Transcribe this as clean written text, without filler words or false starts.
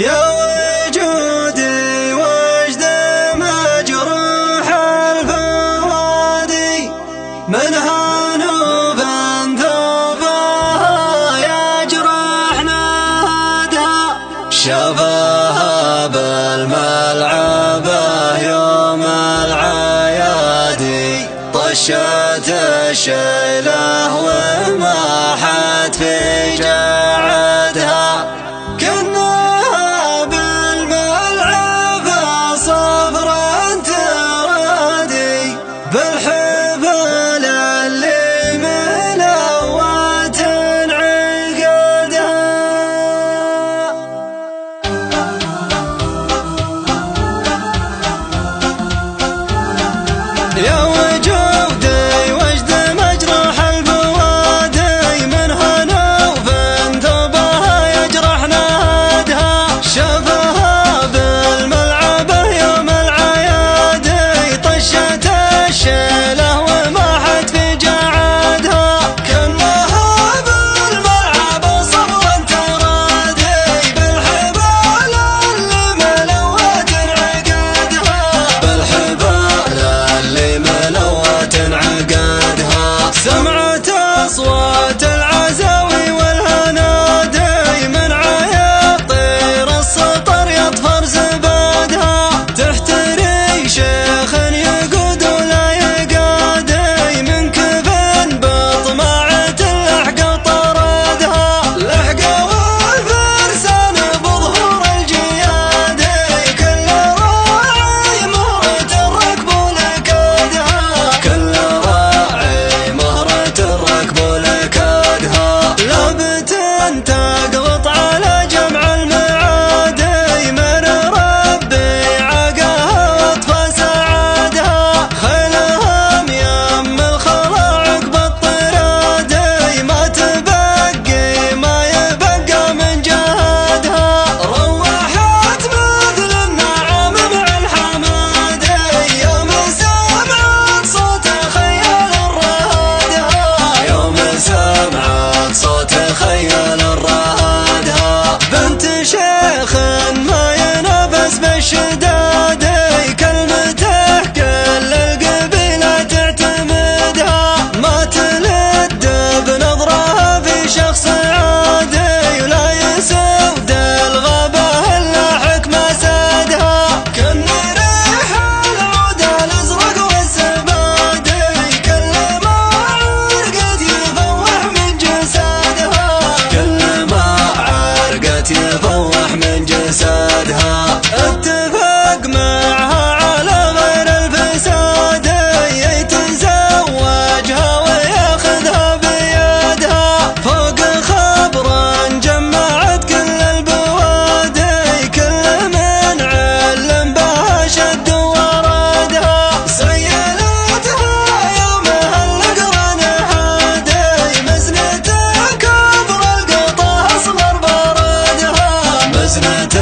يا وجودي وجد مجروح الفؤادي منها نوب ثوبها يجرح نادها شافها بالملعبة يوم العيادي طشت الشيله وما حد في جعدها كأنها بالملعبة صفرا ترادي بالحبال اللي ملوت عقدها. يا وجودي وجد مجروح الفؤادي منها نوف ثوبها يجرح نادها شافها بالملعبة يوم العيادي طشت الشيله وما حد في جعدها كأنها بالملعبة صفرا ترادي بالحبال اللي ملوت عقدها ملوت عقدها سمعت أصوات العزاوي والهنادي من عيا طير السطر يطفر زبادها تحت شيخ يقود ولا يقادي من كفن بطمعة اللحقة طردها لحقة والفرسان بظهور الجيادي كل راعي مهرة الركب تقلط على جمع المعادي من ربي عقاها واطفى سعادها خيلهم يم الخلا عقب الطرادي ما تبقي ما يبقى من جهدها روحت مثل النعم مع الحمادي يوم سمعت صوت خيال الرهادها يوم سمعت صوت خيال الرهادها بنت شيخ ما ينافس بالشدادي كلمته كل القبيلة تعتمدها ما تلد بنظرها في شخص عادي ولا يسود الغابة إلا حكمة سادها كن ريح العود الأزرق والزبادي كل ما عرقت يفوح من جسدها يفوح من جسدها اتفق معها على غير الفساد يتزوجها وياخذها بيدها فوق خبرا جمعت كل البوادي كل من علم بها شد وردها سيلتها يومها القرن حادي مزنة كبر القطا اصغر مزنة